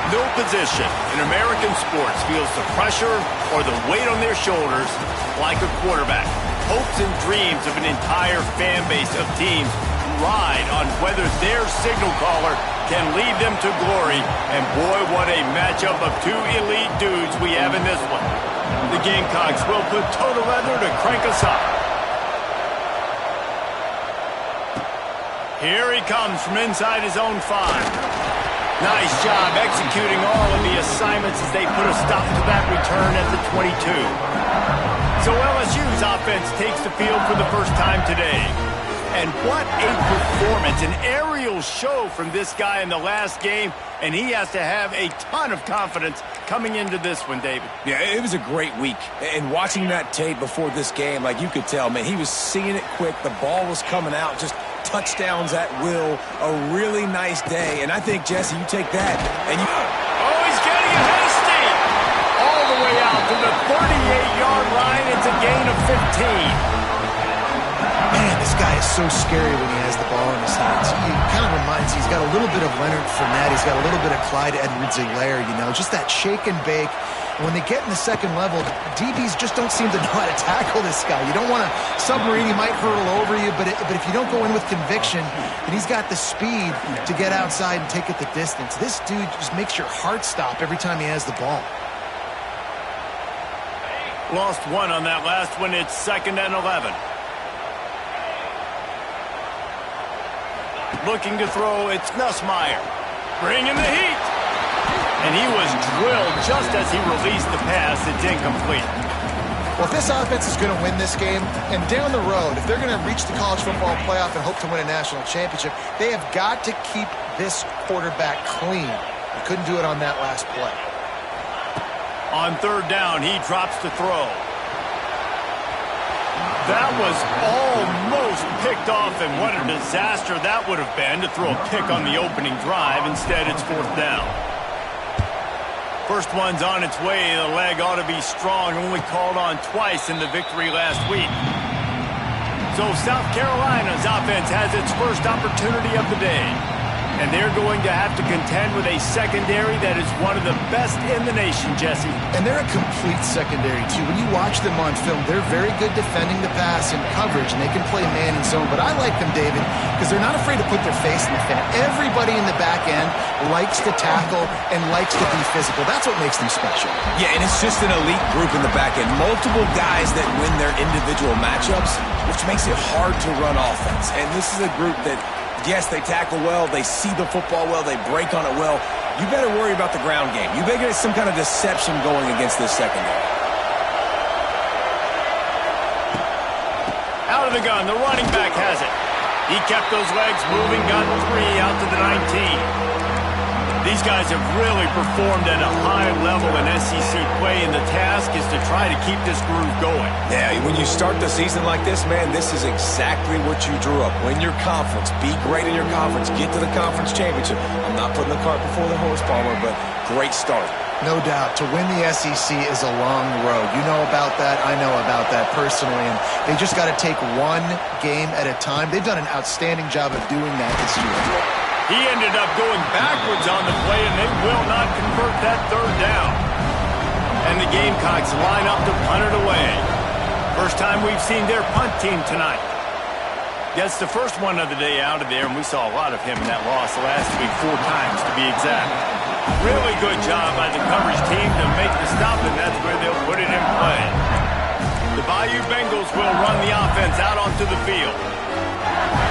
No position in American sports feels the pressure or the weight on their shoulders like a quarterback. Hopes and dreams of an entire fan base of teams ride on whether their signal caller can lead them to glory. And boy, what a matchup of two elite dudes we have in this one. The Gamecocks will put total leather to crank us up. Here he comes from inside his own 5. Nice job executing all of the assignments as they put a stop to that return at the 22. So LSU's offense takes the field for the first time today. And what a performance, an aerial show from this guy in the last game, and he has to have a ton of confidence coming into this one, David. Yeah, it was a great week. And watching that tape before this game, like you could tell, man, he was seeing it quick. The ball was coming out, just touchdowns at will. A really nice day. And I think, Jesse, you take that and you... Oh, he's getting it hasty! All the way out to the 38-yard line. It's a gain of 15. Man, this guy is so scary when he has the ball in his hands. He kind of reminds me, he's got a little bit of Leonard Fournette. He's got a little bit of Clyde Edwards-Helaire, you know, just that shake and bake. And when they get in the second level, DBs just don't seem to know how to tackle this guy. You don't want to submarine, he might hurtle over you, but if you don't go in with conviction, then he's got the speed to get outside and take it the distance. This dude just makes your heart stop every time he has the ball. Lost one on that last one. It's 2nd and 11. Looking to throw, it's Nussmeier. Bringing the heat. And he was drilled just as he released the pass. It's incomplete. Well, if this offense is going to win this game, and down the road, if they're going to reach the college football playoff and hope to win a national championship, they have got to keep this quarterback clean. They couldn't do it on that last play. On 3rd down, he drops to throw. That was almost picked off, and what a disaster that would have been to throw a pick on the opening drive. Instead, it's 4th down. First one's on its way. The leg ought to be strong, only called on twice in the victory last week. So South Carolina's offense has its first opportunity of the day. And they're going to have to contend with a secondary that is one of the best in the nation, Jesse. And they're a complete secondary, too. When you watch them on film, they're very good defending the pass and coverage, and they can play man and zone. But I like them, David, because they're not afraid to put their face in the fan. Everybody in the back end likes to tackle and likes to be physical. That's what makes them special. Yeah, and it's just an elite group in the back end. Multiple guys that win their individual matchups, which makes it hard to run offense. And this is a group that... yes, they tackle well, they see the football well, they break on it well. You better worry about the ground game. You better get some kind of deception going against this secondary. Out of the gun, the running back has it. He kept those legs moving, got 3 out to the 19. These guys have really performed at a high level in SEC play, and the task is to try to keep this groove going. Yeah, when you start the season like this, man, this is exactly what you drew up. Win your conference, be great in your conference, get to the conference championship. I'm not putting the cart before the horse, Palmer, but great start. No doubt. To win the SEC is a long road. You know about that. I know about that personally. And they just got to take one game at a time. They've done an outstanding job of doing that this year. He ended up going backwards on the play, and they will not convert that 3rd down. And the Gamecocks line up to punt it away. First time we've seen their punt team tonight. Gets the first one of the day out of there, and we saw a lot of him in that loss last week, 4 times to be exact. Really good job by the coverage team to make the stop, and that's where they'll put it in play. The Bayou Bengals will run the offense out onto the field.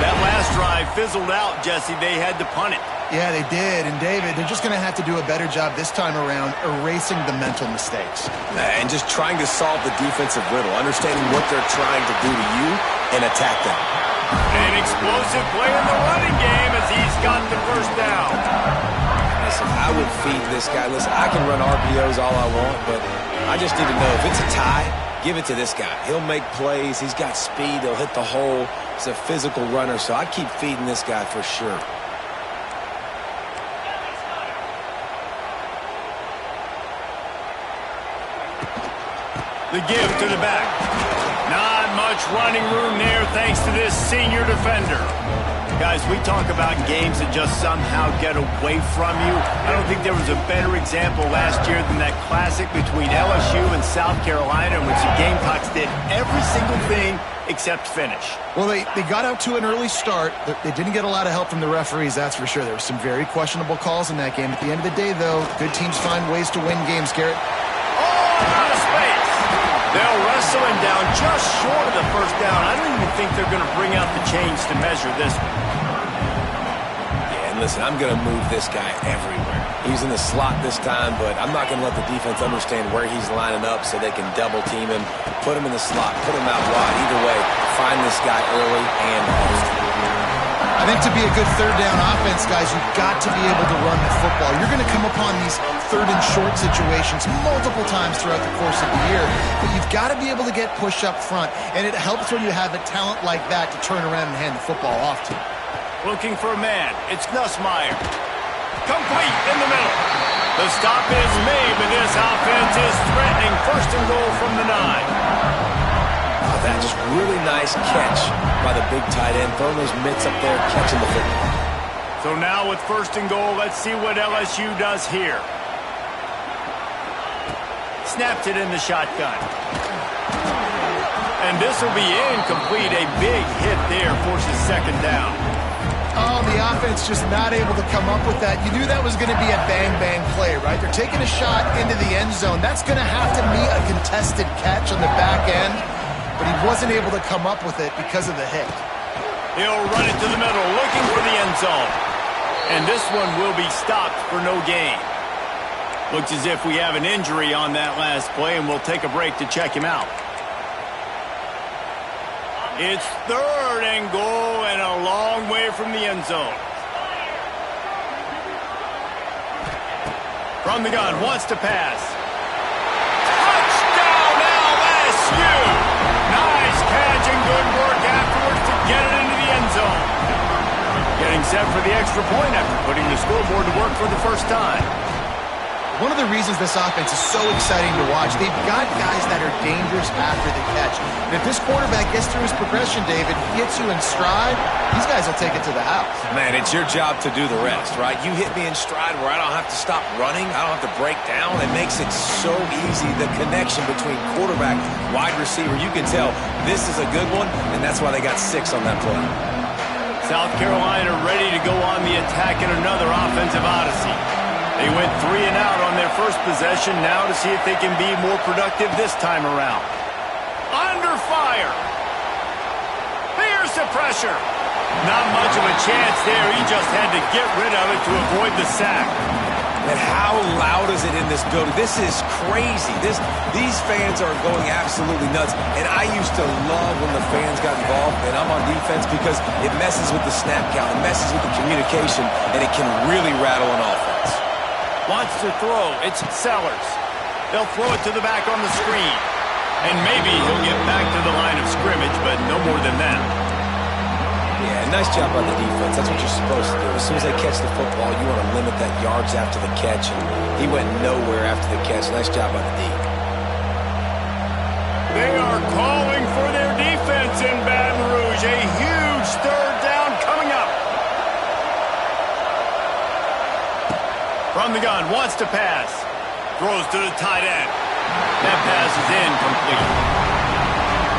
That last drive fizzled out, Jesse. They had to punt it. Yeah, they did. And, David, they're just going to have to do a better job this time around erasing the mental mistakes. And just trying to solve the defensive riddle, understanding what they're trying to do to you and attack them. An explosive play in the running game as he's got the first down. Listen, I would feed this guy. Listen, I can run RPOs all I want, but I just need to know if it's a tie, give it to this guy. He'll make plays. He's got speed. He'll hit the hole. He's a physical runner, so I'd keep feeding this guy for sure. The give to the back. Not much running room there thanks to this senior defender. Guys, we talk about games that just somehow get away from you. I don't think there was a better example last year than that classic between LSU and South Carolina, in which the Gamecocks did every single thing except finish. Well, they got out to an early start. They didn't get a lot of help from the referees, that's for sure. There were some very questionable calls in that game. At the end of the day, though, good teams find ways to win games, Garrett. Oh, out of space. They'll wrestle him down just short of the first down. I don't even think they're going to bring out the chains to measure this one. Yeah, and listen, I'm going to move this guy everywhere. He's in the slot this time, but I'm not going to let the defense understand where he's lining up so they can double team him, put him in the slot, put him out wide. Either way, find this guy early and often. I think to be a good third down offense, guys, you've got to be able to run the football. You're going to come upon these third and short situations multiple times throughout the course of the year, but you've got to be able to get push up front, and it helps when you have a talent like that to turn around and hand the football off to. Looking for a man. It's Nussmeier. Complete in the middle. The stop is made, but this offense is threatening. First and goal from the 9. That just really nice catch by the big tight end, throwing those mitts up there, catching the football. So now with first and goal, let's see what LSU does here. Snapped it in the shotgun. And this will be incomplete. A big hit there, forces second down. Oh, the offense just not able to come up with that. You knew that was going to be a bang-bang play, right? They're taking a shot into the end zone. That's going to have to be a contested catch on the back end. But he wasn't able to come up with it because of the hit. He'll run it to the middle, looking for the end zone. And this one will be stopped for no gain. Looks as if we have an injury on that last play, and we'll take a break to check him out. It's third and goal and a long way from the end zone. From the gun, wants to pass. Touchdown LSU! Nice catch and good work afterwards to get it into the end zone. Getting set for the extra point after putting the scoreboard to work for the first time. One of the reasons this offense is so exciting to watch, they've got guys that are dangerous after the catch. And if this quarterback gets through his progression, David, hits you in stride, these guys will take it to the house. Man, it's your job to do the rest, right? You hit me in stride where I don't have to stop running. I don't have to break down. It makes it so easy, the connection between quarterback, wide receiver. You can tell this is a good one, and that's why they got 6 on that play. South Carolina ready to go on the attack in another offensive odyssey. They went 3 and out on their first possession, now to see if they can be more productive this time around. Under fire. Here's the pressure. Not much of a chance there. He just had to get rid of it to avoid the sack. And how loud is it in this building? This is crazy. These fans are going absolutely nuts. And I used to love when the fans got involved, and I'm on defense because it messes with the snap count, it messes with the communication, and it can really rattle an offense. Wants to throw. It's Sellers. They'll throw it to the back on the screen. And maybe he'll get back to the line of scrimmage, but no more than that. Yeah, nice job by the defense. That's what you're supposed to do. As soon as they catch the football, you want to limit that yards after the catch. And he went nowhere after the catch. Nice job by the D. They are calling for their defense in Baton Rouge. A huge third down coming up. From the gun, wants to pass. Throws to the tight end. That pass is incomplete.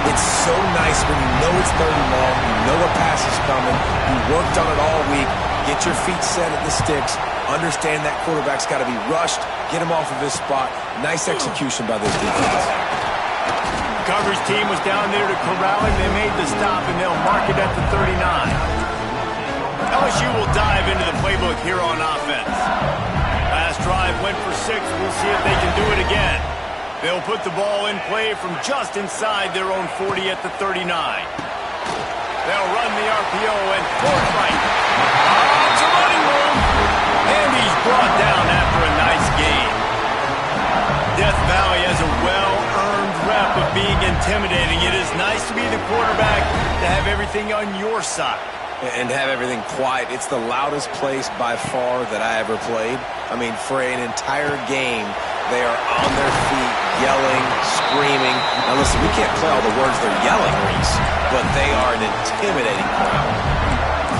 It's so nice when you know it's third and long, you know a pass is coming, you worked on it all week, get your feet set at the sticks, understand that quarterback's got to be rushed, get him off of his spot. Nice execution by this defense. Coverage team was down there to corral him. They made the stop, and they'll mark it at the 39. LSU will dive into the playbook here on offense. Last drive went for 6. We'll see if they can do it again. They'll put the ball in play from just inside their own 40 at the 39. They'll run the RPO and forthright. It's a running room. And he's brought down after a nice gain. Death Valley has a well-earned rep of being intimidating. It is nice to be the quarterback, to have everything on your side. And have everything quiet. It's the loudest place by far that I ever played. I mean, for an entire game, they are on their feet, yelling, screaming. Now listen, we can't play all the words they're yelling, Reese, but they are an intimidating crowd.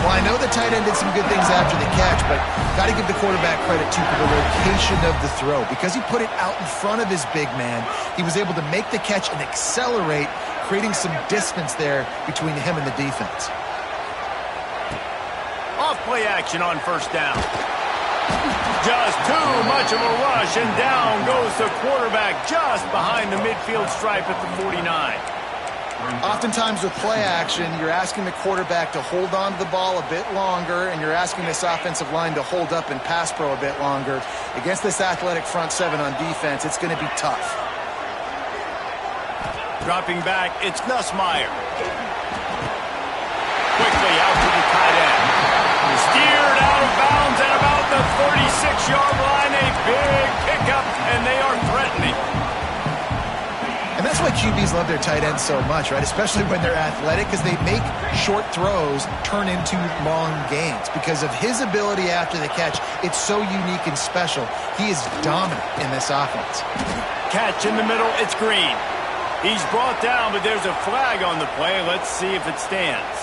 Well, I know the tight end did some good things after the catch, but got to give the quarterback credit, too, for the location of the throw. Because he put it out in front of his big man, he was able to make the catch and accelerate, creating some distance there between him and the defense. Off play action on first down. Just too much of a rush, and down goes the quarterback just behind the midfield stripe at the 49. Oftentimes with play action, you're asking the quarterback to hold on to the ball a bit longer, and you're asking this offensive line to hold up and pass pro a bit longer. Against this athletic front seven on defense, it's going to be tough. Dropping back, it's Ncaa. Quickly out to the tight end. Steered out of bounds at about the 36-yard line. A big pickup, and they are threatening. And that's why QBs love their tight ends so much, right? Especially when they're athletic, because they make short throws turn into long gains. Because of his ability after the catch, it's so unique and special. He is dominant in this offense. Catch in the middle, it's Green. He's brought down, but there's a flag on the play. Let's see if it stands.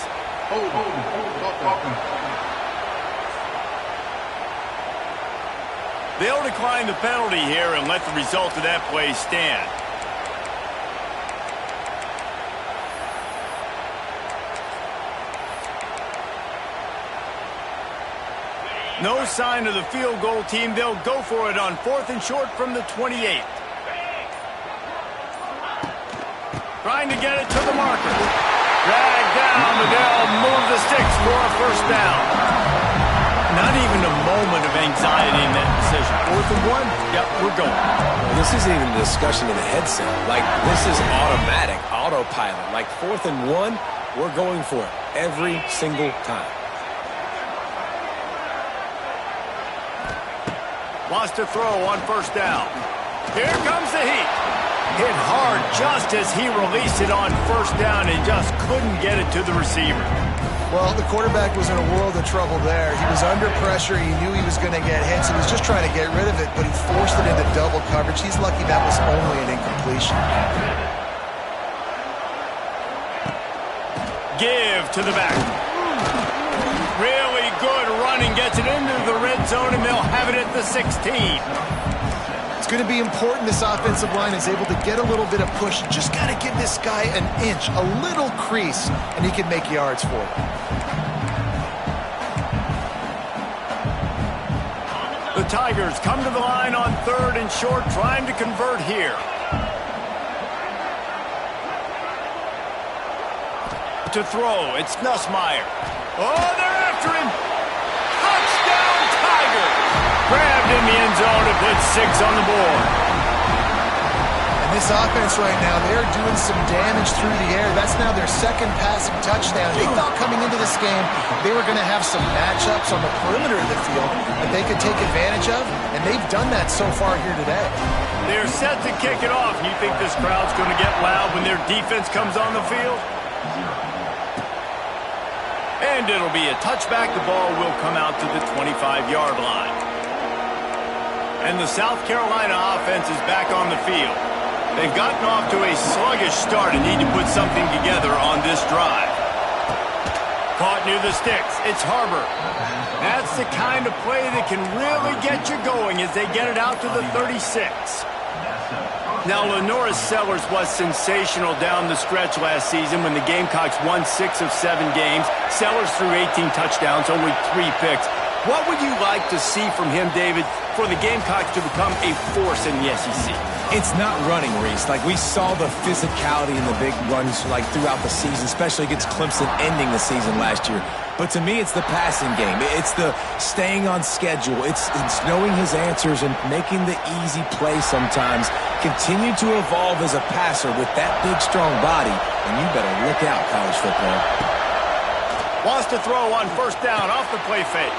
They'll decline the penalty here and let the result of that play stand. No sign of the field goal team. They'll go for it on 4th and short from the 28. Trying to get it to the marker. Dragged down, but they'll move the sticks for a first down. Not even a moment of anxiety in that decision. 4th and 1? Yep, we're going. Well, this isn't even a discussion in the headset. Like, this is automatic, autopilot. Like, 4th and 1, we're going for it every single time. Wants to throw on first down. Here comes the heat. Hit hard just as he released it on first down and just couldn't get it to the receiver. Well, the quarterback was in a world of trouble there. He was under pressure. He knew he was going to get hit, so he was just trying to get rid of it, but he forced it into double coverage. He's lucky that was only an incompletion. Give to the back. Really good running, gets it into the red zone, and they'll have it at the 16. It's going to be important this offensive line is able to get a little bit of push. Just got to give this guy an inch, a little crease, and he can make yards for it. The Tigers come to the line on 3rd and short, trying to convert here. To throw, it's Ncaa. Oh, they're after him. Touchdown, Tigers. Grabbed in the end zone and put 6 on the board. And this offense right now, they're doing some damage through the air. That's now their second passing touchdown. They thought coming into this game they were going to have some matchups on the perimeter of the field that they could take advantage of, and they've done that so far here today. They're set to kick it off. You think this crowd's going to get loud when their defense comes on the field? And it'll be a touchback. The ball will come out to the 25-yard line. And the South Carolina offense is back on the field. They've gotten off to a sluggish start and need to put something together on this drive. Caught near the sticks. It's Harbor. That's the kind of play that can really get you going as they get it out to the 36. Now, Lenoris Sellers was sensational down the stretch last season when the Gamecocks won 6 of 7 games. Sellers threw 18 touchdowns, only 3 picks. What would you like to see from him, David, for the Gamecocks to become a force in the SEC? It's not running, Reese. Like, we saw the physicality in the big runs, like, throughout the season, especially against Clemson ending the season last year. But to me, it's the passing game. It's the staying on schedule. It's knowing his answers and making the easy play sometimes. Continue to evolve as a passer with that big, strong body, and you better look out, college football. Wants to throw on first down off the play fake.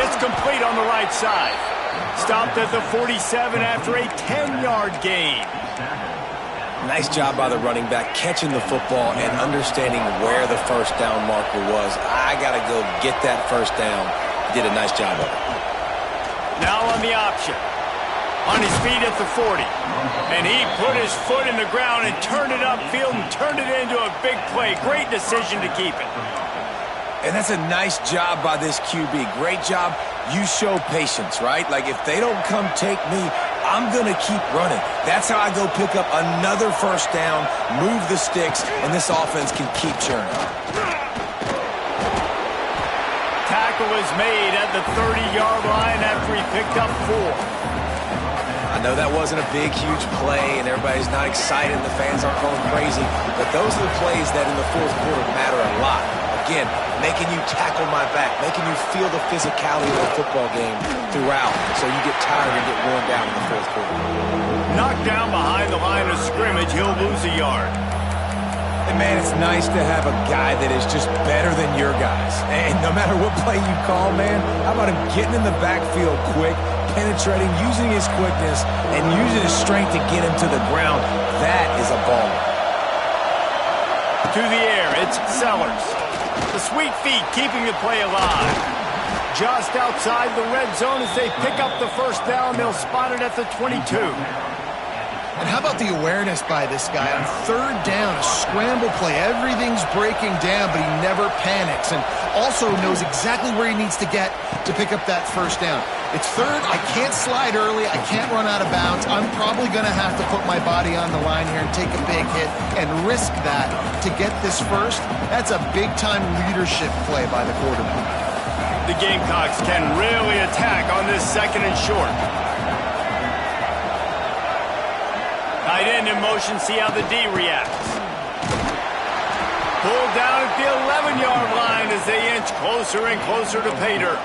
It's complete on the right side. Stopped at the 47 after a 10-yard gain. Nice job by the running back, catching the football and understanding where the first down marker was. I got to go get that first down. He did a nice job of it. Now on the option. On his feet at the 40. And he put his foot in the ground and turned it upfield and turned it into a big play. Great decision to keep it. And that's a nice job by this QB. Great job. You show patience, right? Like, if they don't come take me, I'm going to keep running. That's how I go pick up another first down, move the sticks, and this offense can keep churning. Tackle is made at the 30-yard line after he picked up 4. I know that wasn't a big, huge play, and everybody's not excited, and the fans aren't going crazy, but those are the plays that in the fourth quarter matter a lot. Again, making you tackle my back, making you feel the physicality of the football game throughout, so you get tired and get worn down in the fourth quarter. Knocked down behind the line of scrimmage, he'll lose a yard. And man, it's nice to have a guy that is just better than your guys. And no matter what play you call, man, how about him getting in the backfield quick, penetrating, using his quickness, and using his strength to get him to the ground? That is a ball. To the air, it's Sellers. The sweet feet keeping the play alive. Just outside the red zone as they pick up the first down. They'll spot it at the 22. And how about the awareness by this guy on third down, a scramble play. Everything's breaking down, but he never panics and also knows exactly where he needs to get to pick up that first down. It's third. I can't slide early. I can't run out of bounds. I'm probably going to have to put my body on the line here and take a big hit and risk that to get this first. That's a big-time leadership play by the quarterback. The Gamecocks can really attack on this second and short. Tight end in motion, see how the D reacts. Pulled down at the 11-yard line as they inch closer and closer to pay dirt.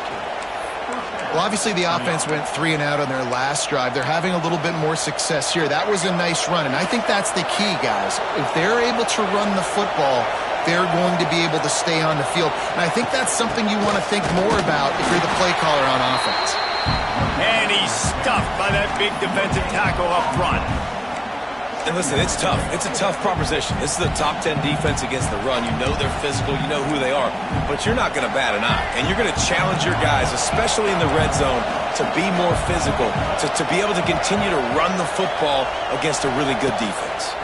Well, obviously the offense went 3 and out on their last drive. They're having a little bit more success here. That was a nice run, and I think that's the key, guys. If they're able to run the football, they're going to be able to stay on the field. And I think that's something you want to think more about if you're the play caller on offense. And he's stuffed by that big defensive tackle up front. And listen, it's tough. It's a tough proposition. This is a top 10 defense against the run. You know they're physical. You know who they are. But you're not going to bat an eye. And you're going to challenge your guys, especially in the red zone, to be more physical, to be able to continue to run the football against a really good defense.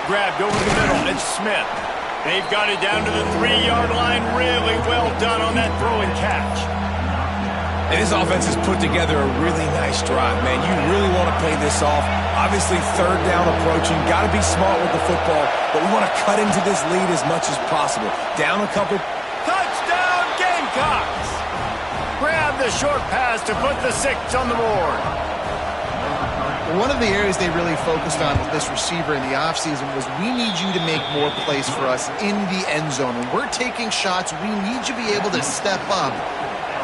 Grabbed over the middle. It's Smith. They've got it down to the 3-yard line. Really well done on that throw and catch. And his offense has put together a really nice drive, man. You really want to pay this off. Obviously, third down approaching. Got to be smart with the football, but we want to cut into this lead as much as possible. Down a couple. Touchdown, Gamecocks! Grab the short pass to put the 6 on the board. One of the areas they really focused on with this receiver in the offseason was we need you to make more plays for us in the end zone. When we're taking shots, we need you to be able to step up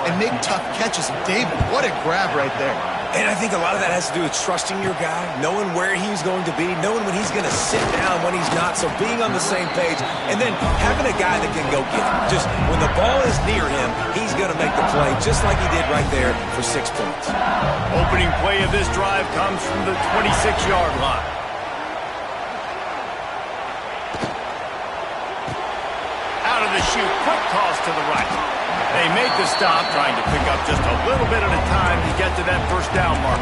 and make tough catches. David, what a grab right there. And I think a lot of that has to do with trusting your guy, knowing where he's going to be, knowing when he's going to sit down, when he's not, so being on the same page, and then having a guy that can go get him. Just when the ball is near him, he's going to make the play, just like he did right there for 6 points. Opening play of this drive comes from the 26-yard line. Out of the chute, quick toss to the right. They make the stop, trying to pick up just a little bit at a time to get to that first down marker.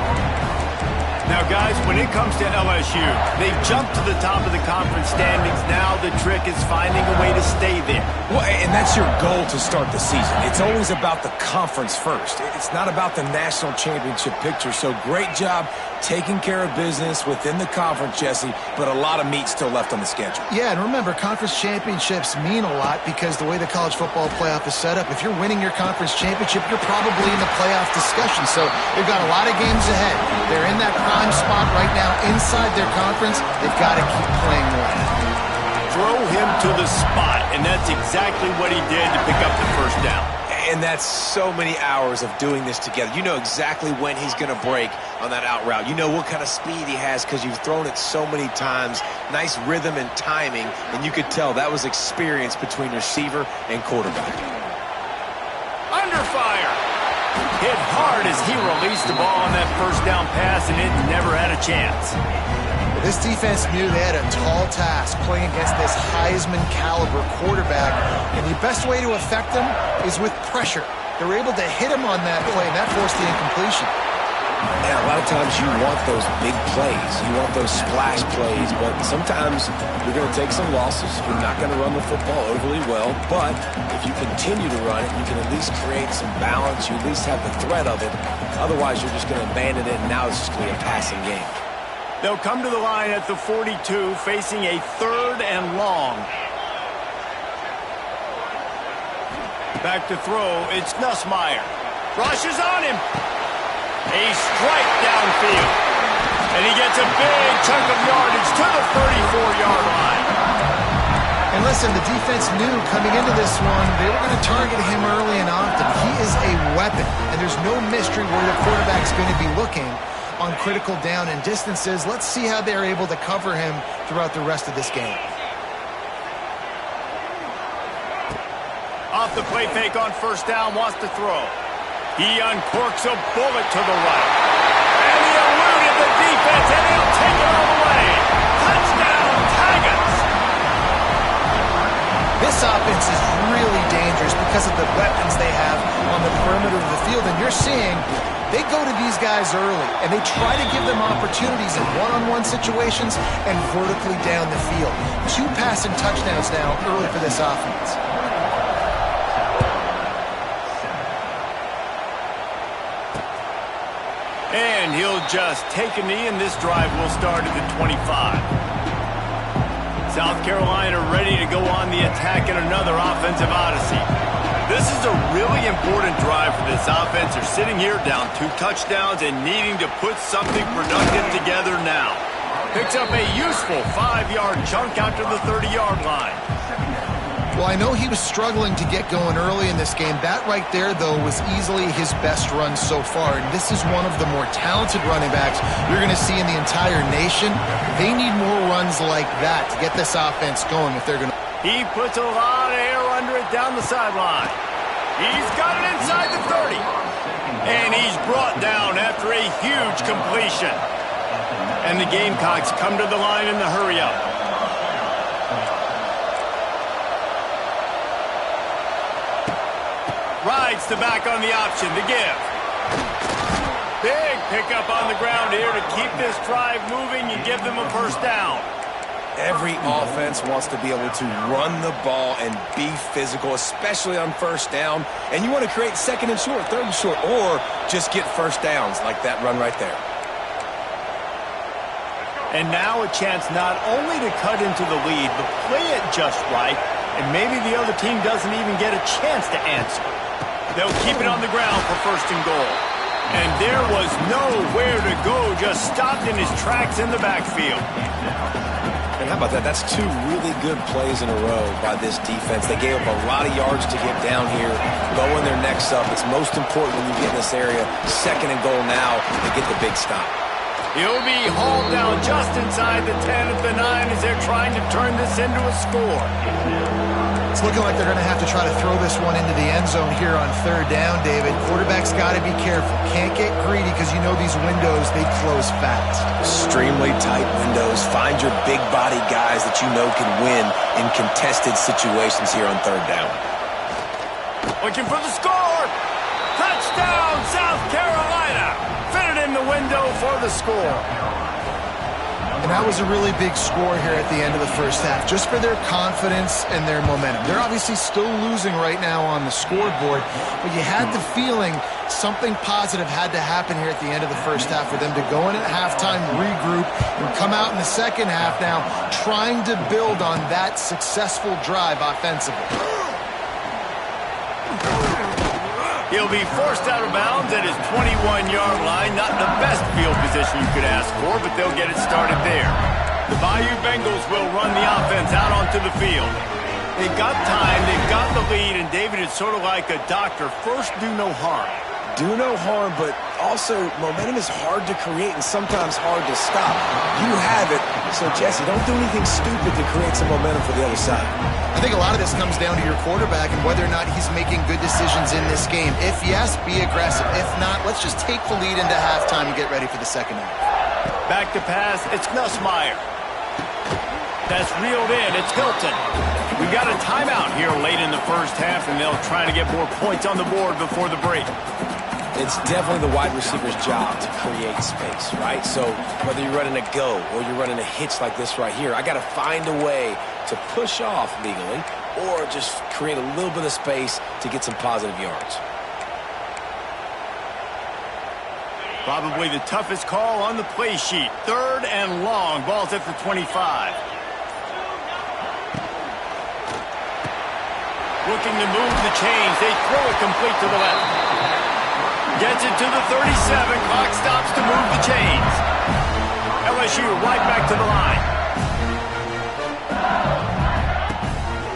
Now, guys, when it comes to LSU, they've jumped to the top of the conference standings. Now the trick is finding a way to stay there. Well, and that's your goal to start the season. It's always about the conference first. It's not about the national championship picture. So great job taking care of business within the conference, Jesse, but a lot of meat still left on the schedule. Yeah, and remember, conference championships mean a lot because the way the college football playoff is set up, if you're winning your conference championship, you're probably in the playoff discussion. So they've got a lot of games ahead. They're in that prime spot right now inside their conference. They've got to keep playing well. Throw him to the spot, and that's exactly what he did to pick up the first down. And that's so many hours of doing this together. You know exactly when he's going to break on that out route. You know what kind of speed he has because you've thrown it so many times. Nice rhythm and timing, and you could tell that was experience between receiver and quarterback. Under fire. Hit hard as he released the ball on that first down pass, and it never had a chance. This defense knew they had a tall task playing against this Heisman-caliber quarterback, and the best way to affect him is with pressure. They're able to hit him on that play, and that forced the incompletion. Yeah, a lot of times you want those big plays. You want those splash plays, but sometimes you're going to take some losses. You're not going to run the football overly well, but if you continue to run it, you can at least create some balance. You at least have the threat of it. Otherwise, you're just going to abandon it, and now it's just going to be a passing game. They'll come to the line at the 42, facing a 3rd and long. Back to throw, it's Ncaa. Rushes on him. A strike downfield. And he gets a big chunk of yardage to the 34-yard line. And listen, the defense knew coming into this one, they were going to target him early and often. He is a weapon, and there's no mystery where the quarterback's going to be looking on critical down and distances. Let's see how they're able to cover him throughout the rest of this game. Off the play fake on 1st down, wants to throw. He uncorks a bullet to the right. And he eluded the defense, and he'll take it all the way. Touchdown, Tigers! This offense is really dangerous because of the weapons they have on the perimeter of the field. And you're seeing they go to these guys early, and they try to give them opportunities in one-on-one situations and vertically down the field. 2 passing touchdowns now early for this offense. And he'll just take a knee, and this drive will start at the 25. South Carolina ready to go on the attack in another offensive odyssey. This is a really important drive for this offense. They're sitting here down 2 touchdowns and needing to put something productive together now. Picks up a useful 5-yard chunk out to the 30-yard line. Well, I know he was struggling to get going early in this game. That right there, though, was easily his best run so far. And this is one of the more talented running backs you're going to see in the entire nation. They need more runs like that to get this offense going if they're going to. He puts a lot of air under it down the sideline. He's got it inside the 30. And he's brought down after a huge completion. And the Gamecocks come to the line in the hurry-up. Rides the back on the option to give. Big pickup on the ground here to keep this drive moving and give them a 1st down. Every offense wants to be able to run the ball and be physical, especially on 1st down. And you want to create 2nd and short, 3rd and short, or just get 1st downs like that run right there. And now a chance not only to cut into the lead, but play it just right, and maybe the other team doesn't even get a chance to answer. They'll keep it on the ground for 1st and goal. And there was nowhere to go, just stopped in his tracks in the backfield. And how about that? That's 2 really good plays in a row by this defense. They gave up a lot of yards to get down here, going their necks up. It's most important when you get in this area. 2nd and goal now to get the big stop. He'll be hauled down just inside the 10 at the 9 as they're trying to turn this into a score. It's looking like they're going to have to try to throw this one into the end zone here on 3rd down, David. Quarterback's got to be careful. Can't get greedy because you know these windows, they close fast. Extremely tight windows. Find your big body guys that you know can win in contested situations here on 3rd down. Looking for the score. Touchdown, South Carolina. Fitted in the window for the score. And that was a really big score here at the end of the 1st half, just for their confidence and their momentum. They're obviously still losing right now on the scoreboard, but you had the feeling something positive had to happen here at the end of the 1st half for them to go in at halftime, regroup, and come out in the 2nd half now trying to build on that successful drive offensively. He'll be forced out of bounds at his 21-yard line. Not the best field position you could ask for, but they'll get it started there. The Bayou Bengals will run the offense out onto the field. They've got time, they've got the lead, and David, it's sort of like a doctor. First, do no harm. Do no harm, but also momentum is hard to create and sometimes hard to stop. You have it, so Jesse, don't do anything stupid to create some momentum for the other side. I think a lot of this comes down to your quarterback and whether or not he's making good decisions in this game. If yes, be aggressive. If not, let's just take the lead into halftime and get ready for the 2nd half. Back to pass, it's Ncaa. That's reeled in, it's Hilton. We've got a timeout here late in the 1st half, and they'll try to get more points on the board before the break. It's definitely the wide receiver's job to create space, right? So whether you're running a go or you're running a hitch like this right here, I got to find a way to push off legally or just create a little bit of space to get some positive yards. Probably the toughest call on the play sheet. 3rd and long. Ball's at the 25. Looking to move the chains. They throw it complete to the left. Gets it to the 37. Clock stops to move the chains. LSU right back to the line.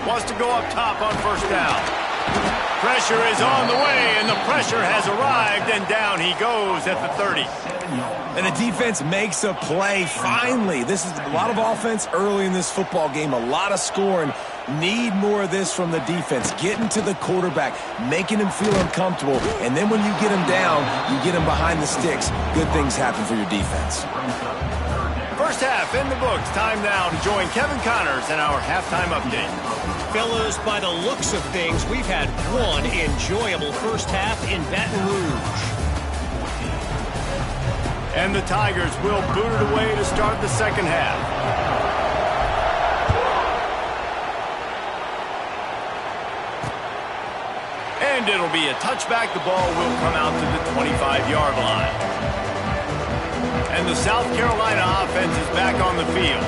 Wants to go up top on 1st down. Pressure is on the way, and the pressure has arrived, and down he goes at the 30. And the defense makes a play, finally. This is a lot of offense early in this football game, a lot of scoring. Need more of this from the defense. Getting to the quarterback, making him feel uncomfortable, and then when you get him down, you get him behind the sticks. Good things happen for your defense. First half in the books. Time now to join Kevin Connors in our halftime update. Fellas, by the looks of things, we've had one enjoyable first half in Baton Rouge. And the Tigers will boot it away to start the second half. And it'll be a touchback. The ball will come out to the 25-yard line. And the South Carolina offense is back on the field.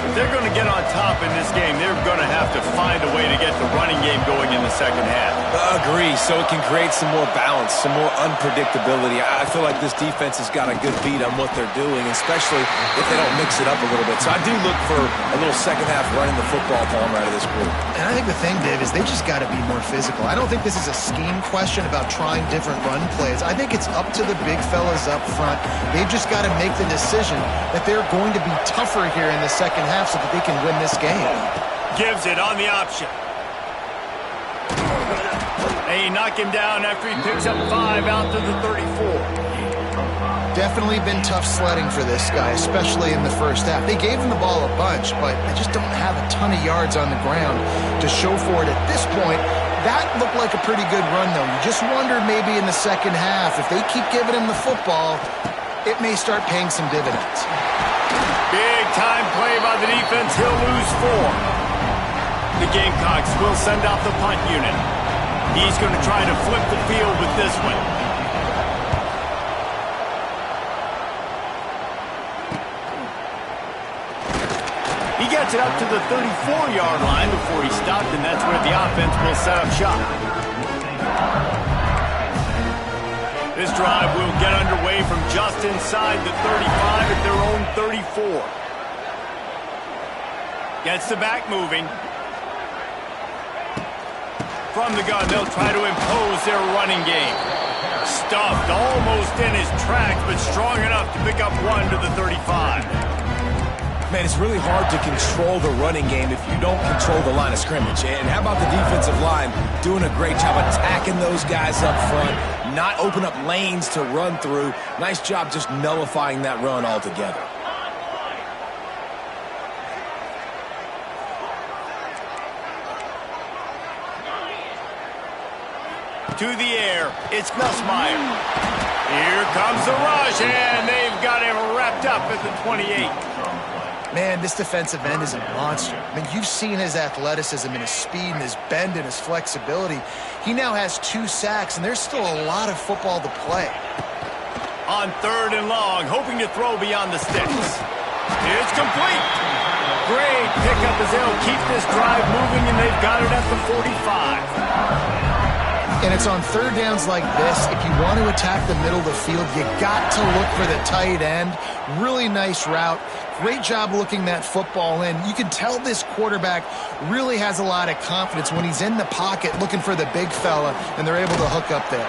If they're going to get on top in this game, they're going to have to find a way to get the running game going in the second half. Agree, so it can create some more balance, some more unpredictability. I feel like this defense has got a good beat on what they're doing, especially if they don't mix it up a little bit. So I do look for a little second half running the football palm out of this group. And I think the thing, Dave, is they just got to be more physical. I don't think this is a scheme question about trying different run plays. I think it's up to the big fellas up front. They've just got to make the decision that they're going to be tougher here in the second half so that they can win this game. Gives it on the option. They knock him down after he picks up 5 out to the 34. Definitely been tough sledding for this guy, especially in the first half. They gave him the ball a bunch, but they just don't have a ton of yards on the ground to show for it at this point. That looked like a pretty good run, though. You just wondered maybe in the second half, if they keep giving him the football, it may start paying some dividends. Big time play by the defense. He'll lose 4. The Gamecocks will send out the punt unit. He's going to try to flip the field with this one. He gets it up to the 34-yard line before he stopped, and that's where the offense will set up shop. This drive will get underway from just inside the 35 at their own 34. Gets the back moving. From the gun, they'll try to impose their running game. Stuffed almost in his tracks, but strong enough to pick up 1 to the 35. Man, it's really hard to control the running game if you don't control the line of scrimmage. And how about the defensive line doing a great job attacking those guys up front, not open up lanes to run through. Nice job just nullifying that run altogether. To the air, it's Nussmeier. Here comes the rush, and they've got him wrapped up at the 28. Man, this defensive end is a monster. I mean, you've seen his athleticism and his speed and his bend and his flexibility. He now has 2 sacks, and there's still a lot of football to play. On 3rd and long, hoping to throw beyond the sticks. It's complete. Great pickup as they'll keep this drive moving, and they've got it at the 45. And it's on 3rd downs like this. If you want to attack the middle of the field, you got to look for the tight end. Really nice route. Great job looking that football in. You can tell this quarterback really has a lot of confidence when he's in the pocket looking for the big fella, and they're able to hook up there.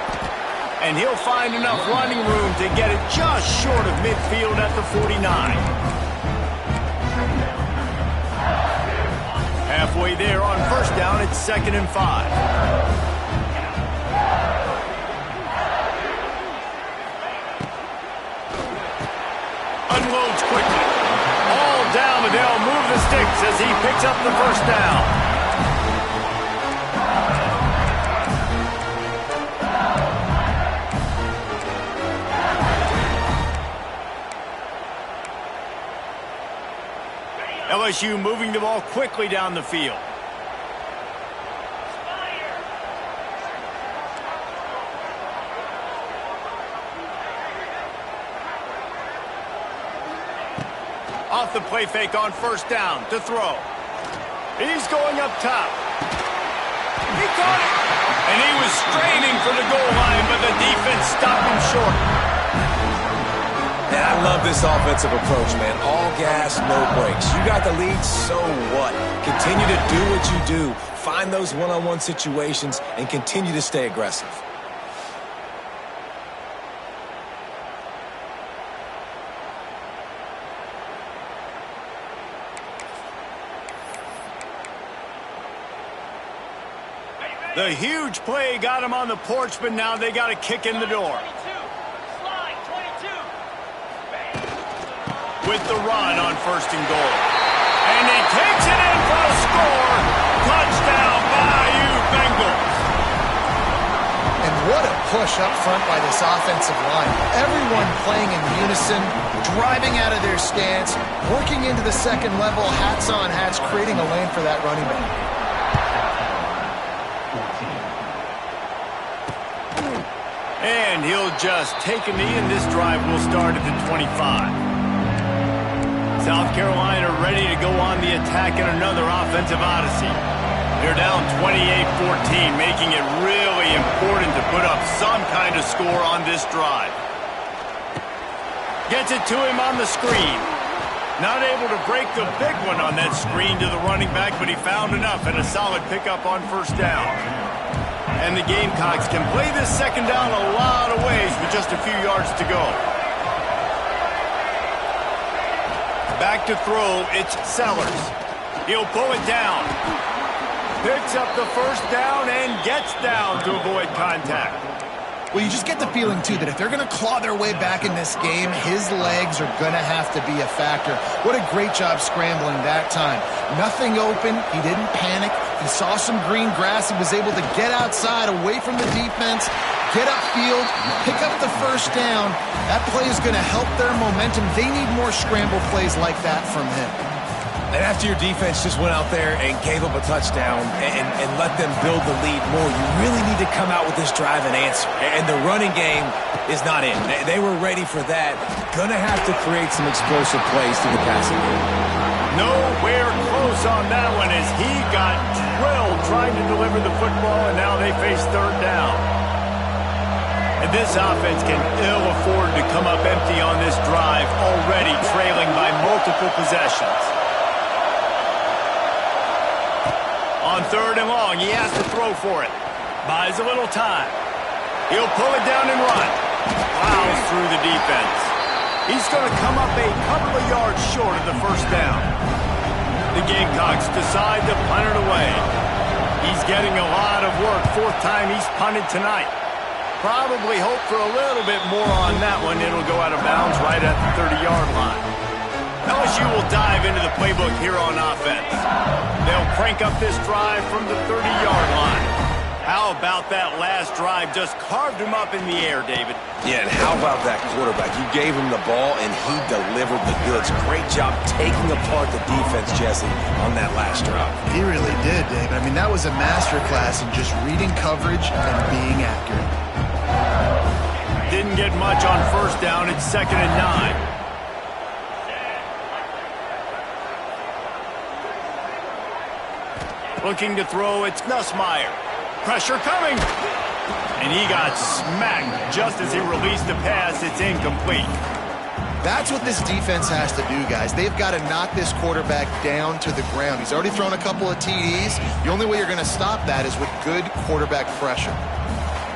And he'll find enough running room to get it just short of midfield at the 49. Halfway there on 1st down, it's 2nd and 5. Unloads quickly. All down, but they'll move the sticks as he picks up the 1st down. LSU moving the ball quickly down the field. Off the play fake on first down to throw. He's going up top. He caught it. And he was straining for the goal line, but the defense stopped him short. And I love this offensive approach, man. All gas, no brakes. You got the lead, so what? Continue to do what you do. Find those one-on-one situations and continue to stay aggressive. The huge play got him on the porch, but now they got a kick in the door. With the run on first and goal. And he takes it in for a score. Touchdown, Bayou Bengals. And what a push up front by this offensive line. Everyone playing in unison, driving out of their stance, working into the second level, hats on hats, creating a lane for that running back. And he'll just take a knee, and this drive will start at the 25. South Carolina ready to go on the attack in another offensive odyssey. They're down 28-14, making it really important to put up some kind of score on this drive. Gets it to him on the screen. Not able to break the big one on that screen to the running back, but he found enough and a solid pickup on first down. And the Gamecocks can play this second down a lot of ways with just a few yards to go. Back to throw, it's Sellers. He'll pull it down. Picks up the first down and gets down to avoid contact. Well, you just get the feeling, too, that if they're going to claw their way back in this game, his legs are going to have to be a factor. What a great job scrambling that time. Nothing open. He didn't panic. He saw some green grass. He was able to get outside, away from the defense, get upfield, pick up the first down. That play is going to help their momentum. They need more scramble plays like that from him. And after your defense just went out there and gave up a touchdown and let them build the lead more, you really need to come out with this drive and answer. And the running game is not in. They were ready for that. Gonna have to create some explosive plays through the passing game. Nowhere close on that one as he got drilled trying to deliver the football, and now they face third down. And this offense can ill afford to come up empty on this drive, already trailing by multiple possessions. On third and long, he has to throw for it. Buys a little time. He'll pull it down and run. Plows through the defense. He's going to come up a couple of yards short of the first down. The Gamecocks decide to punt it away. He's getting a lot of work. Fourth time he's punted tonight. Probably hope for a little bit more on that one. It'll go out of bounds right at the 30-yard line. LSU will dive into the playbook here on offense. They'll crank up this drive from the 30-yard line. How about that last drive? Just carved him up in the air, David. Yeah, and how about that quarterback? You gave him the ball, and he delivered the goods. Great job taking apart the defense, Jesse, on that last drive. He really did, David. I mean, that was a masterclass in just reading coverage and being accurate. Didn't get much on first down. It's 2nd and 9. Looking to throw, it's Nussmeier. Pressure coming. And he got smacked just as he released the pass. It's incomplete. That's what this defense has to do, guys. They've got to knock this quarterback down to the ground. He's already thrown a couple of TDs. The only way you're going to stop that is with good quarterback pressure.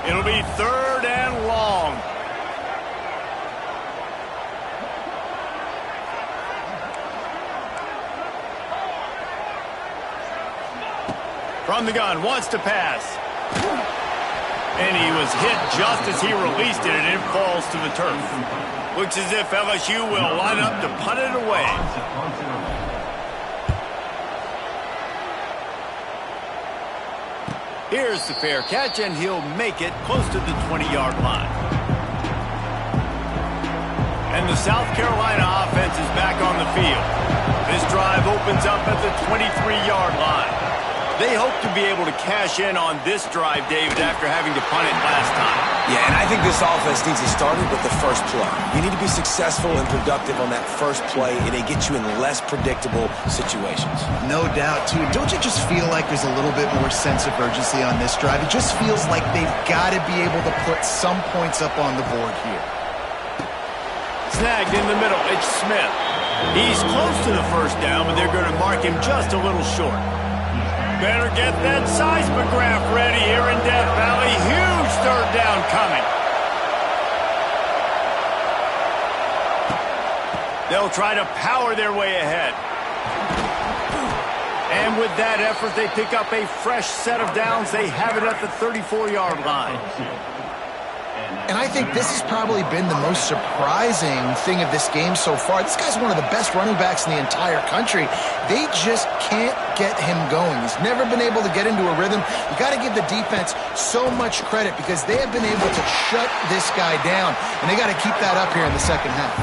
It'll be 3rd and long. From the gun, wants to pass. And he was hit just as he released it, and it falls to the turf. Looks as if LSU will line up to punt it away. Here's the fair catch, and he'll make it close to the 20-yard line. And the South Carolina offense is back on the field. This drive opens up at the 23-yard line. They hope to be able to cash in on this drive, David, after having to punt it last time. Yeah, and I think this offense needs to start it with the first play. You need to be successful and productive on that first play, and it gets you in less predictable situations. No doubt, too. Don't you just feel like there's a little bit more sense of urgency on this drive? It just feels like they've got to be able to put some points up on the board here. Snagged in the middle. It's Smith. He's close to the first down, but they're going to mark him just a little short. Better get that seismograph ready here in Death Valley. Huge third down coming. They'll try to power their way ahead. And with that effort, they pick up a fresh set of downs. They have it at the 34-yard line. And I think this has probably been the most surprising thing of this game so far. This guy's one of the best running backs in the entire country. They just can't get him going. He's never been able to get into a rhythm. You got to give the defense so much credit because they have been able to shut this guy down, and they got to keep that up here in the second half.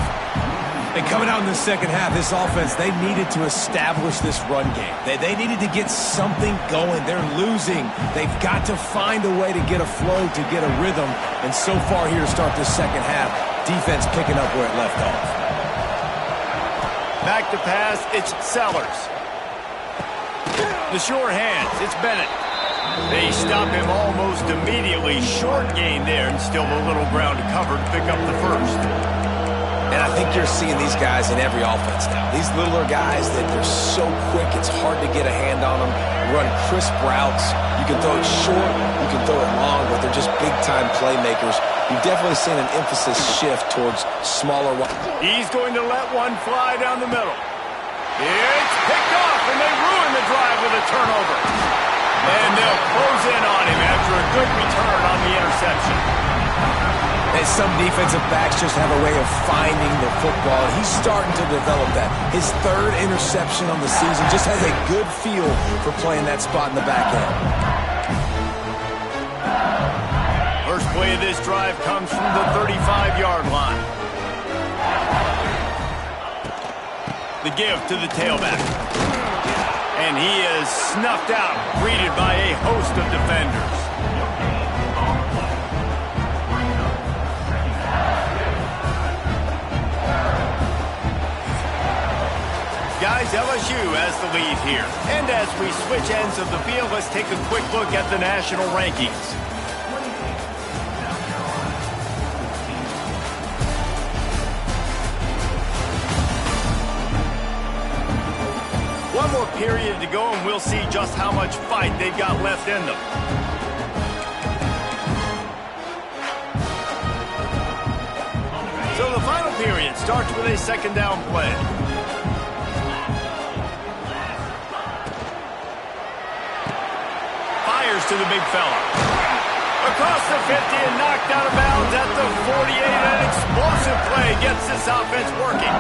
And coming out in the second half, this offense, they needed to establish this run game. They needed to get something going. They're losing. They've got to find a way to get a flow, to get a rhythm. And so far here to start this second half, defense picking up where it left off. Back to pass, it's Sellers. The sure hands, it's Bennett. They stop him almost immediately. Short gain there, and still a little ground to cover to pick up the first. And I think you're seeing these guys in every offense now. These littler guys that they're so quick, it's hard to get a hand on them. Run crisp routes. You can throw it short, you can throw it long, but they're just big-time playmakers. You've definitely seen an emphasis shift towards smaller. He's going to let one fly down the middle. It's picked off, and they ruin the drive with a turnover. And they'll close in on him after a good return on the interception. And some defensive backs just have a way of finding the football. He's starting to develop that. His third interception on the season, just has a good feel for playing that spot in the back end. First play of this drive comes from the 35-yard line. The give to the tailback. And he is snuffed out, greeted by a host of defenders. Guys, LSU has the lead here. And as we switch ends of the field, let's take a quick look at the national rankings. One more period to go, and we'll see just how much fight they've got left in them. So the final period starts with a second down play. To the big fella. Across the 50 and knocked out of bounds at the 48. An explosive play gets this offense working.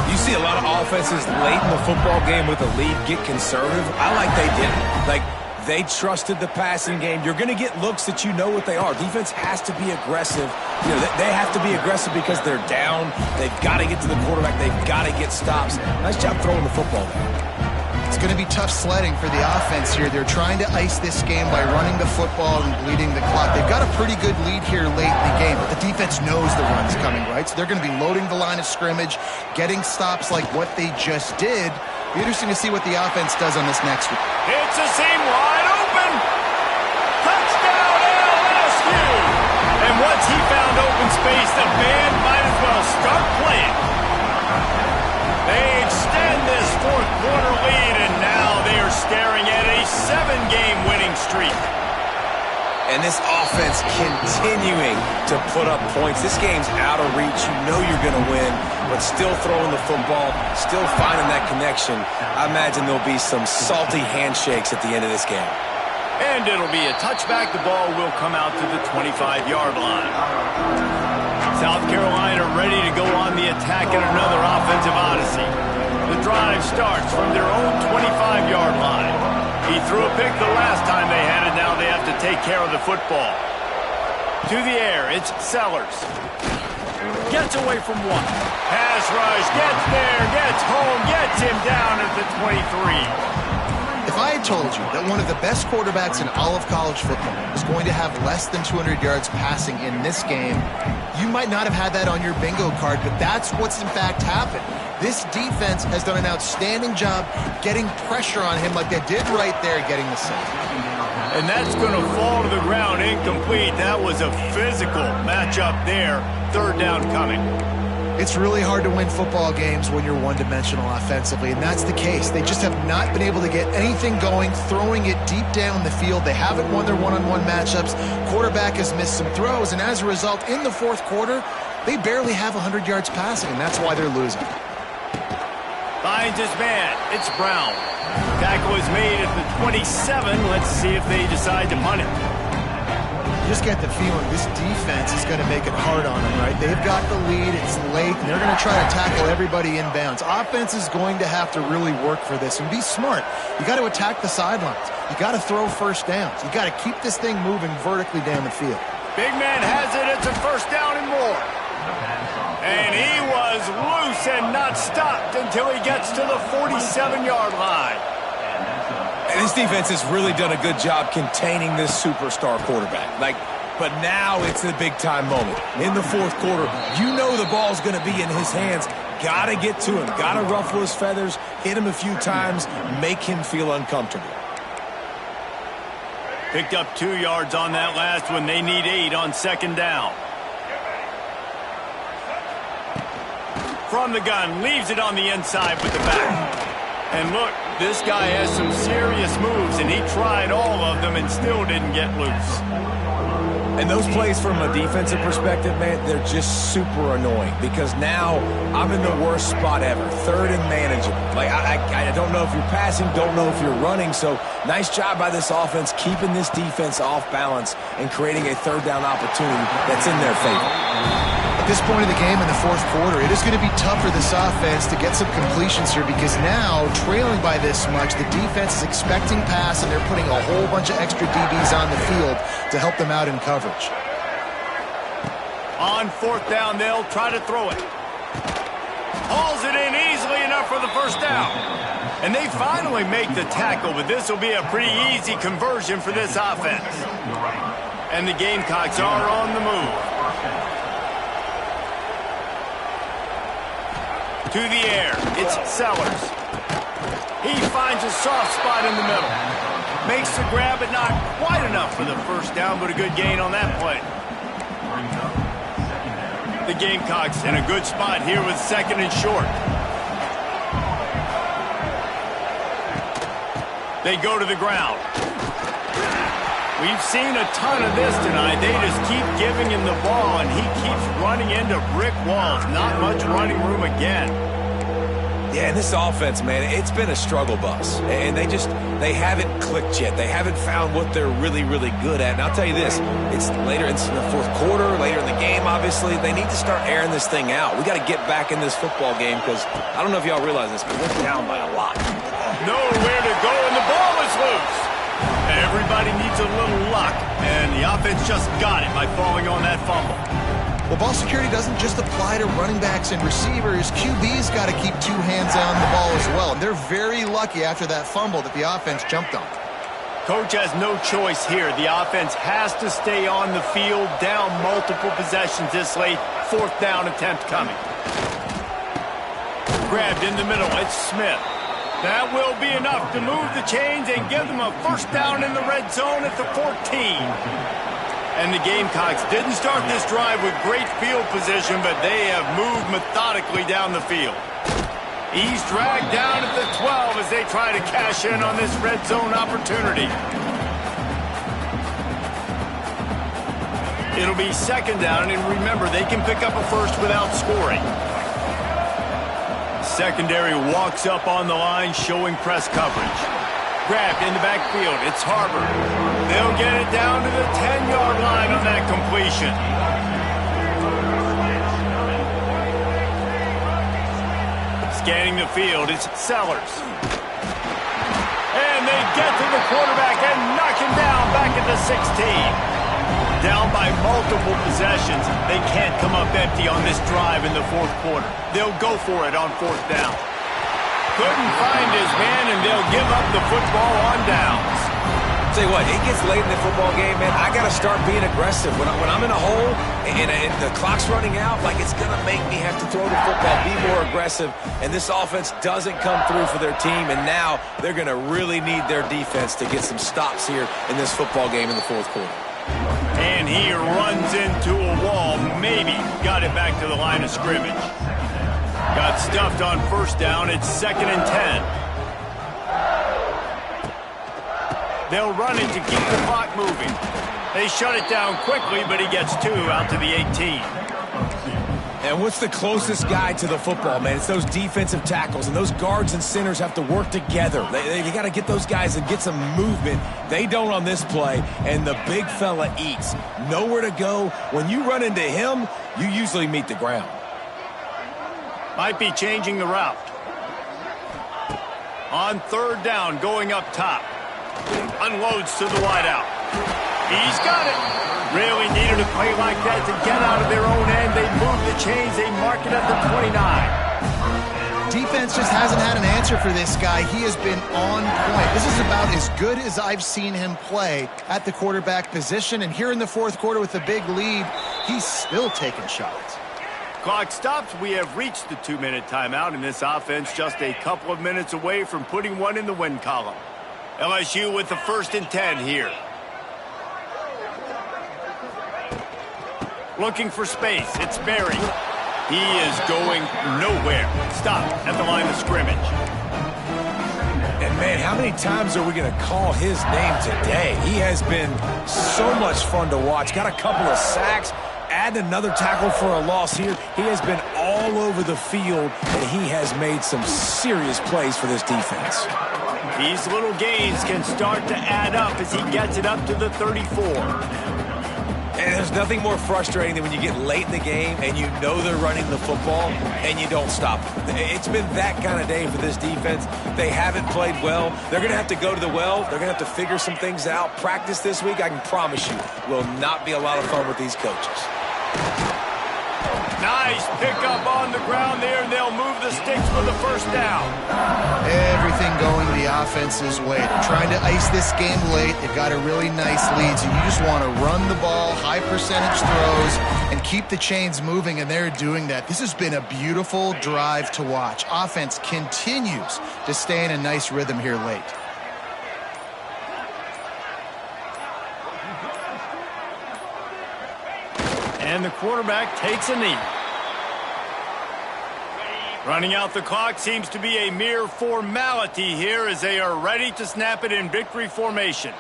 You see a lot of offenses late in the football game with a lead get conservative. I like they didn't. Like, they trusted the passing game. You're going to get looks that you know what they are. Defense has to be aggressive. You know, they have to be aggressive because they're down. They've got to get to the quarterback. They've got to get stops. Nice job throwing the football there. It's going to be tough sledding for the offense here. They're trying to ice this game by running the football and bleeding the clock. They've got a pretty good lead here late in the game, but the defense knows the run's coming, right? So they're going to be loading the line of scrimmage, getting stops like what they just did. Be interesting to see what the offense does on this next one. It's a seam wide open. Touchdown LSU. And once he found open space, the band might as well start playing. They extend this fourth quarter lead, and now they are staring at a 7-game winning streak. And this offense continuing to put up points. This game's out of reach. You know you're going to win, but still throwing the football, still finding that connection. I imagine there'll be some salty handshakes at the end of this game. And it'll be a touchback. The ball will come out to the 25-yard line. South Carolina ready to go on the attack in another offensive odyssey. The drive starts from their own 25-yard line. He threw a pick the last time they had it. Now they have to take care of the football. To the air, it's Sellers. Gets away from one. Pass rush, gets there, gets home, gets him down at the 23. If I had told you that one of the best quarterbacks in all of college football was going to have less than 200 yards passing in this game, you might not have had that on your bingo card, but that's what's in fact happened. This defense has done an outstanding job getting pressure on him like they did right there, getting the sack. And that's going to fall to the ground incomplete. That was a physical matchup there. Third down coming. It's really hard to win football games when you're one-dimensional offensively, and that's the case. They just have not been able to get anything going, throwing it deep down the field. They haven't won their one-on-one matchups. Quarterback has missed some throws, and as a result, in the fourth quarter, they barely have 100 yards passing, and that's why they're losing. Finds his man. It's Brown. Tackle is made at the 27. Let's see if they decide to punt it. Just get the feeling this defense is going to make it hard on them, right? They've got the lead, it's late, and they're going to try to tackle everybody inbounds. Offense is going to have to really work for this and be smart. You got to attack the sidelines. You got to throw first downs. You got to keep this thing moving vertically down the field. Big man has it. It's a first down and more. And he was loose and not stopped until he gets to the 47-yard line. And this defense has really done a good job containing this superstar quarterback. But now it's the big-time moment. In the fourth quarter, you know the ball's going to be in his hands. Got to get to him. Got to ruffle his feathers, hit him a few times, make him feel uncomfortable. Picked up 2 yards on that last one. They need 8 on second down. From the gun, leaves it on the inside with the back. And look, this guy has some serious moves, and he tried all of them and still didn't get loose. And those plays from a defensive perspective, man, they're just super annoying because now I'm in the worst spot ever. Third and manageable. I don't know if you're passing, don't know if you're running. So nice job by this offense keeping this defense off balance and creating a third down opportunity that's in their favor. At this point of the game in the fourth quarter, it is going to be tough for this offense to get some completions here because now, trailing by this much, the defense is expecting pass and they're putting a whole bunch of extra DBs on the field to help them out in coverage. On fourth down, they'll try to throw it. Hauls it in easily enough for the first down. And they finally make the tackle, but this will be a pretty easy conversion for this offense. And the Gamecocks are on the move. To the air, it's Sellers. He finds a soft spot in the middle. Makes the grab, but not quite enough for the first down, but a good gain on that play. The Gamecocks in a good spot here with second and short. They go to the ground. We've seen a ton of this tonight. They just keep giving him the ball, and he keeps running into brick walls. Not much running room again. Yeah, and this offense, man, it's been a struggle bus. And they haven't clicked yet. They haven't found what they're really, really good at. And I'll tell you this, it's later in the fourth quarter, later in the game, obviously. They need to start airing this thing out. We got to get back in this football game because I don't know if y'all realize this, but we're down by a lot. Nowhere to go, and the ball is loose. Everybody needs a little luck, and the offense just got it by falling on that fumble. Well, ball security doesn't just apply to running backs and receivers. QB's got to keep 2 hands on the ball as well, and they're very lucky after that fumble that the offense jumped on. Coach has no choice here. The offense has to stay on the field, down multiple possessions this late. Fourth down attempt coming. Grabbed in the middle, it's Smith. That will be enough to move the chains and give them a first down in the red zone at the 14. And the Gamecocks didn't start this drive with great field position, but they have moved methodically down the field. He's dragged down at the 12 as they try to cash in on this red zone opportunity. It'll be second down, and remember, they can pick up a first without scoring. Secondary walks up on the line, showing press coverage. Grabbed in the backfield. It's Harbor. They'll get it down to the 10-yard line on that completion. Scanning the field, it's Sellers. And they get to the quarterback and knock him down back at the 16. Down by multiple possessions, they can't come up empty on this drive in the fourth quarter. They'll go for it on fourth down. Couldn't find his man, and they'll give up the football on downs. Tell you what, it gets late in the football game, man. I got to start being aggressive. When I'm in a hole and the clock's running out, like it's going to make me have to throw the football, be more aggressive. And this offense doesn't come through for their team, and now they're going to really need their defense to get some stops here in this football game in the fourth quarter. And he runs into a wall. Maybe got it back to the line of scrimmage. Got stuffed on first down. It's 2nd and 10. They'll run it to keep the clock moving. They shut it down quickly, but he gets 2 out to the 18. And what's the closest guy to the football, man? It's those defensive tackles, and those guards and centers have to work together. They got to get those guys and get some movement. They don't on this play, and the big fella eats. Nowhere to go. When you run into him, you usually meet the ground. Might be changing the route. On third down, going up top. Unloads to the wideout. He's got it. Really needed a play like that to get out of their own end. They move the chains. They mark it at the 29. Defense just hasn't had an answer for this guy. He has been on point. This is about as good as I've seen him play at the quarterback position. And here in the fourth quarter with a big lead, he's still taking shots. Clock stops. We have reached the 2-minute timeout, and this offense just a couple of minutes away from putting one in the win column. LSU with the 1st and 10 here. Looking for space. It's Berry. He is going nowhere. Stop at the line of scrimmage. And, man, how many times are we going to call his name today? He has been so much fun to watch. Got a couple of sacks. Add another tackle for a loss here. He has been all over the field, and he has made some serious plays for this defense. These little gains can start to add up as he gets it up to the 34. And there's nothing more frustrating than when you get late in the game and you know they're running the football and you don't stop them. It's been that kind of day for this defense. They haven't played well. They're going to have to go to the well. They're going to have to figure some things out. Practice this week, I can promise you, will not be a lot of fun with these coaches. Nice pickup on the ground there, and they'll move the sticks for the first down. Everything going the offense's way. They're trying to ice this game late. They've got a really nice lead, so you just want to run the ball, high percentage throws, and keep the chains moving, and they're doing that. This has been a beautiful drive to watch. Offense continues to stay in a nice rhythm here late. And the quarterback takes a knee. Running out the clock seems to be a mere formality here as they are ready to snap it in victory formation.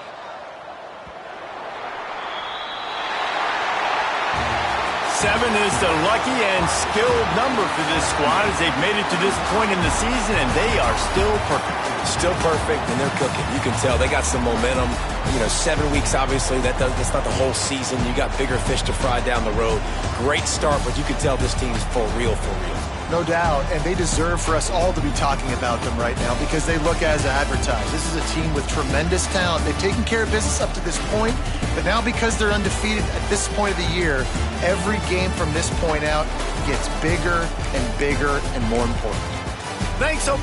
Seven is the lucky and skilled number for this squad as they've made it to this point in the season, and they are still perfect. Still perfect, and they're cooking. You can tell they got some momentum. 7 weeks, obviously, that's not the whole season. You got bigger fish to fry down the road. Great start, but you can tell this team's for real, for real. No doubt, and they deserve for us all to be talking about them right now because they look as advertised. This is a team with tremendous talent. They've taken care of business up to this point, but now because they're undefeated at this point of the year, every game from this point out gets bigger and bigger and more important. Thanks so